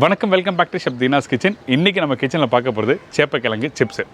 வணக்கம், welcome back to chef Deena's kitchen. இன்றைக்கி நம்ம கிச்சனில் பார்க்க போகிறது சேப்பக்கிழங்கு சிப்ஸு.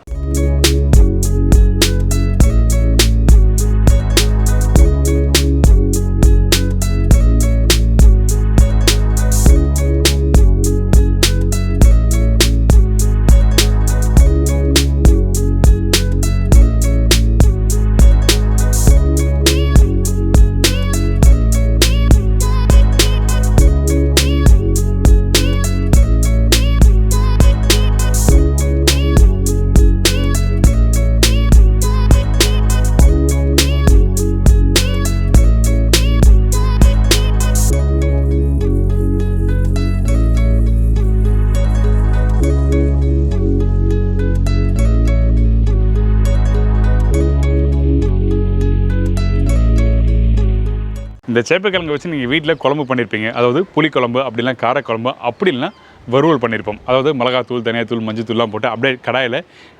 இந்த சேப்பக்கிழங்கு வச்சு நீங்கள் வீட்டில் குழம்பு பண்ணியிருப்பீங்க. அதாவது புளிக்குழம்பு, அப்படிலாம் காரக்குழம்பு, அப்படி இல்லைனா வறுவல் பண்ணியிருப்போம். அதாவது மிளகாத்தூள், தனியாத்தூள், மஞ்சத்தூள்லாம் போட்டு அப்படியே கடாயில்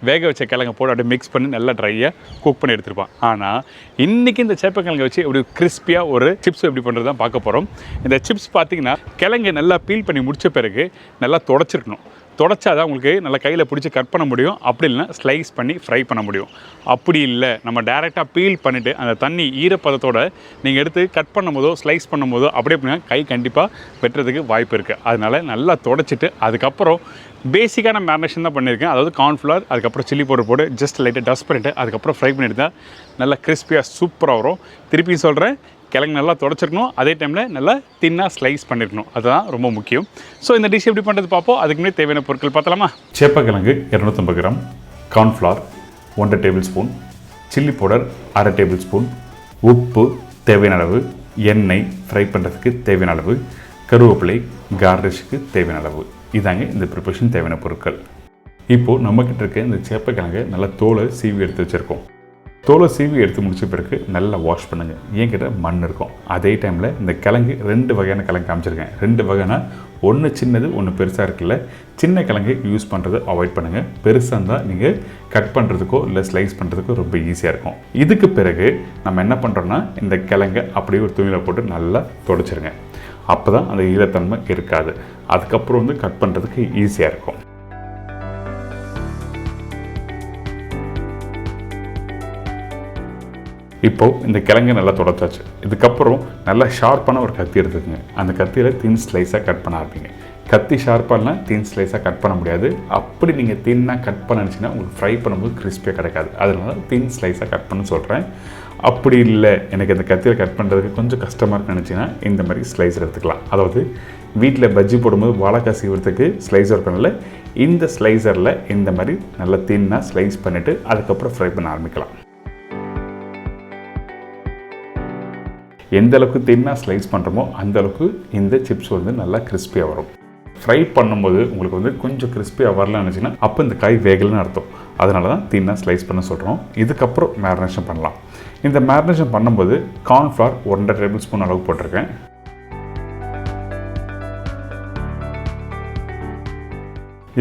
வேக வச்ச கிழங்கு போட்டு அப்படியே மிக்ஸ் பண்ணி நல்லா ட்ரையாக குக் பண்ணி எடுத்துருப்போம். ஆனால் இன்றைக்கி இந்த சேப்பக்கிழங்கு வச்சு இப்படி கிறிஸ்பியாக ஒரு சிப்ஸ் எப்படி பண்ணுறது தான் பார்க்க போகிறோம். இந்த சிப்ஸ் பார்த்திங்கன்னா கிழங்கு நல்லா பீல் பண்ணி முடித்த பிறகு நல்லா தொடச்சிருக்கணும். தொடச்சா தான் உங்களுக்கு நல்லா கையில் பிடிச்சி கட் பண்ண முடியும். அப்படி இல்லைனா ஸ்லைஸ் பண்ணி ஃப்ரை பண்ண முடியும். அப்படி இல்லை, நம்ம டேரெக்டாக பீல் பண்ணிவிட்டு அந்த தண்ணி ஈரப்பதத்தோடு நீங்கள் எடுத்து கட் பண்ணும் போதோ ஸ்லைஸ் பண்ணும் போதோ அப்படியே அப்படின்னா கை கண்டிப்பாக வெட்டுறதுக்கு வாய்ப்பு இருக்குது. அதனால் நல்லா தொடச்சிட்டு அதுக்கப்புறம் பேசிக்கான மேரினேஷன் தான் பண்ணியிருக்கேன். அதாவது கார்ன்ஃப்ளவர், அதுக்கப்புறம் சில்லி பவுடர் போட்டு ஜஸ்ட் லைட்டாக டஸ்ட் பண்ணிவிட்டு அதுக்கப்புறம் ஃப்ரை பண்ணிட்டு தான் நல்லா கிறிஸ்பியாக சூப்பராக வரும். திருப்பி சொல்கிறேன், கிழங்கு நல்லா தொடச்சிருக்கணும், அதே டைமில் நல்லா தின்னாக ஸ்லைஸ் பண்ணியிருக்கணும். அதுதான் ரொம்ப முக்கியம். ஸோ இந்த டிஷ் எப்படி பண்ணுறது பார்ப்போம். அதுக்கு முன்னாடி தேவையான பொருட்கள் பார்த்தலாமா? சேப்பக்கிழங்கு 250 gram, cornflour 1 table spoon, chilli powder 1/2 table spoon, உப்பு தேவையான அளவு, எண்ணெய் ஃப்ரை பண்ணுறதுக்கு தேவையான அளவு, கருவேப்பிலை கார்னிஷுக்கு தேவையான அளவு. இதாங்க இந்த ப்ரிப்பரேஷன் தேவையான பொருட்கள். இப்போது நம்மக்கிட்ட இருக்க இந்த சேப்பக்கிழங்கு நல்லா தோலை சீவி எடுத்து வச்சுருக்கோம். தோலை சீவி எடுத்து முடிச்ச பிறகு நல்லா வாஷ் பண்ணுங்கள். என்கிட்ட மண் இருக்கும். அதே டைமில் இந்த கிழங்கு 2 வகையான கிழங்கு காமிச்சிருக்கேன். 2 வகையான, ஒன்று சின்னது, ஒன்று பெருசாக இருக்குல்ல. சின்ன கிழங்கு யூஸ் பண்ணுறதை அவாய்ட் பண்ணுங்கள். பெருசாக இருந்தால் நீங்கள் கட் பண்ணுறதுக்கோ இல்லை ஸ்லைஸ் பண்ணுறதுக்கோ ரொம்ப ஈஸியாக இருக்கும். இதுக்கு பிறகு நம்ம என்ன பண்ணுறோன்னா, இந்த கிழங்கை அப்படியே ஒரு துணியில் போட்டு நல்லா துடைச்சிருங்க. அப்போ தான் அந்த ஈரத்தன்மை இருக்காது. அதுக்கப்புறம் கட் பண்ணுறதுக்கு ஈஸியாக இருக்கும். இப்போது இந்த கிழங்கு நல்லா தொடச்சாச்சு. இதுக்கப்புறம் நல்லா ஷார்ப்பான ஒரு கத்தி எடுத்துக்கோங்க. அந்த கத்தியில் தின் ஸ்லைஸாக கட் பண்ண ஆரம்பிங்க. கத்தி ஷார்ப்பாகனா தின் ஸ்லைஸாக கட் பண்ண முடியாது. அப்படி நீங்கள் தின்னாக கட் பண்ணிச்சின்னா உங்களுக்கு ஃப்ரை பண்ணும்போது கிறிஸ்பியாக கிடைக்காது. அதனால தின் ஸ்லைஸாக கட் பண்ண சொல்கிறேன். அப்படி இல்லை, எனக்கு இந்த கத்தியில் கட் பண்ணுறதுக்கு கொஞ்சம் கஷ்டமாக இருக்குன்னு நினச்சிங்கன்னா இந்த மாதிரி ஸ்லைஸர் எடுத்துக்கலாம். அதாவது வீட்டில் பஜ்ஜி போடும்போது வாழைக்காய் சீவுறதுக்கு ஸ்லைஸர் பண்ணல, இந்த ஸ்லைஸரில் இந்த மாதிரி நல்லா தின்னாக ஸ்லைஸ் பண்ணிவிட்டு அதுக்கப்புறம் ஃப்ரை பண்ண ஆரம்பிக்கலாம். எந்த அளவுக்கு தின்னாக ஸ்லைஸ் பண்ணுறோமோ அந்தளவுக்கு இந்த சிப்ஸ் நல்லா கிறிஸ்பியாக வரும். ஃப்ரை பண்ணும்போது உங்களுக்கு கொஞ்சம் கிறிஸ்பியாக வரலன்னு நினச்சிங்கன்னா அப்போ இந்த காய் வேகலைன்னு அர்த்தம். அதனால தான் தின்னாக ஸ்லைஸ் பண்ண சொல்கிறோம். இதுக்கப்புறம் மேரினேஷன் பண்ணலாம். இந்த மேரினேஷன் பண்ணும்போது கார்ன்ஃப்ளவர் 1.5 டேபிள் ஸ்பூன் அளவு போட்டிருக்கேன்.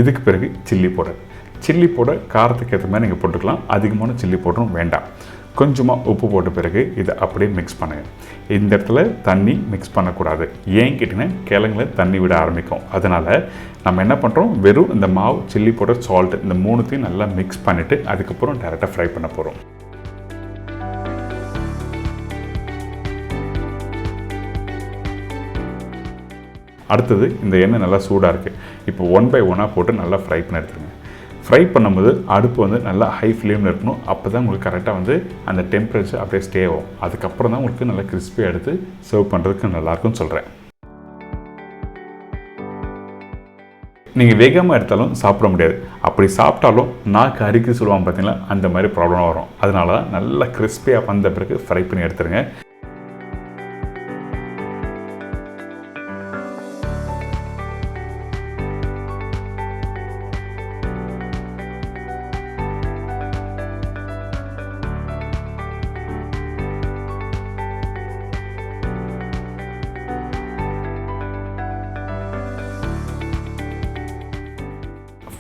இதுக்கு பிறகு சில்லி பவுடர் காரத்துக்கு ஏற்ற மாதிரி நீங்கள் போட்டுக்கலாம். அதிகமான சில்லி பவுடரும் வேண்டாம். கொஞ்சமாக உப்பு போட்ட பிறகு இதை அப்படியே மிக்ஸ் பண்ணுங்கள். இந்த இடத்துல தண்ணி மிக்ஸ் பண்ணக்கூடாது. ஏன் கேட்டிங்கன்னா கிழங்குல தண்ணி விட ஆரம்பிக்கும். அதனால் நம்ம என்ன பண்ணுறோம், வெறும் இந்த மாவு, சில்லி பவுடர், சால்ட் இந்த 3த்தையும் நல்லா மிக்ஸ் பண்ணிவிட்டு அதுக்கப்புறம் டேரெக்டாக ஃப்ரை பண்ண போகிறோம். அடுத்தது இந்த எண்ணெய் நல்லா சூடாக இருக்குது. இப்போ 1 by 1 போட்டு நல்லா ஃப்ரை பண்ணி எடுத்துருங்க. ஃப்ரை பண்ணும்போது அடுப்பு நல்லா ஹை ஃப்ளேமில் இருக்கணும். அப்போ தான் உங்களுக்கு கரெக்டாக அந்த டெம்பரேச்சர் அப்படியே ஸ்டே ஆகும். அதுக்கப்புறம் தான் உங்களுக்கு நல்லா கிறிஸ்பியாக எடுத்து சர்வ் பண்ணுறதுக்கு நல்லாயிருக்கும்னு சொல்கிறேன். நீங்கள் வேகமாக எடுத்தாலும் சாப்பிட முடியாது. அப்படி சாப்பிட்டாலும் நாக்கு அரிக்கு சொல்லுவாங்க பார்த்தீங்களா, அந்த மாதிரி ப்ராப்ளம் வரும். அதனால தான் நல்லா கிறிஸ்பியாக வந்த பிறகு ஃப்ரை பண்ணி எடுத்துருங்க.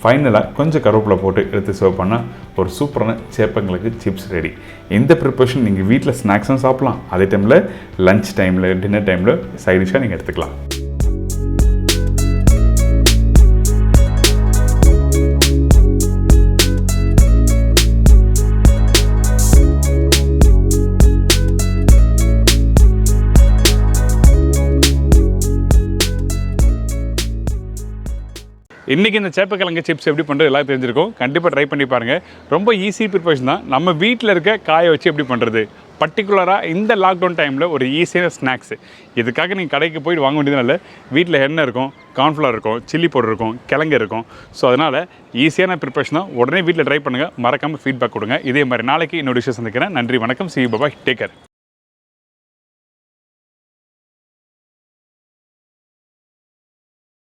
ஃபைனலாக கொஞ்சம் கருவேப்பிலை போட்டு எடுத்து சர்வ் பண்ணால் ஒரு சூப்பரான சேப்பங்களுக்கு சிப்ஸ் ரெடி. இந்த ப்ரிப்பரேஷன் நீங்கள் வீட்டில் ஸ்நாக்ஸும் சாப்பிட்லாம், அதே டைமில் லஞ்ச் டைமில், டின்னர் டைமில் சைட் டிஷ்ஷாக நீங்கள் எடுத்துக்கலாம். இன்றைக்கி இந்த சேப்பக்கிழங்கு சிப்ஸ் எப்படி பண்ணுறது எல்லாம் தெரிஞ்சிருக்கும். கண்டிப்பாக ட்ரை பண்ணி பாருங்கள். ரொம்ப ஈஸி ப்ரிப்பரேஷன் தான். நம்ம வீட்டில் இருக்க காயை வச்சு எப்படி பண்ணுறது, பர்டிகுலராக இந்த லாக்டவுன் டைமில் ஒரு ஈஸியான ஸ்நாக்ஸு. இதுக்காக நீங்கள் கடைக்கு போய் வாங்க வேண்டியதுனால வீட்டில் எண்ணெய் இருக்கும், கார்ன்ஃப்ளவர் இருக்கும், சில்லி பவுடர் இருக்கும், கிழங்கு இருக்கும். ஸோ அதனால் ஈஸியான ப்ரிப்பரேஷன் தான். உடனே வீட்டில் ட்ரை பண்ணுங்கள். மறக்காமல் ஃபீட்பேக் கொடுங்க. இதே மாதிரி நாளைக்கு இன்னொரு விஷயம் சந்திக்கிறேன். நன்றி, வணக்கம். C you, bye, take care.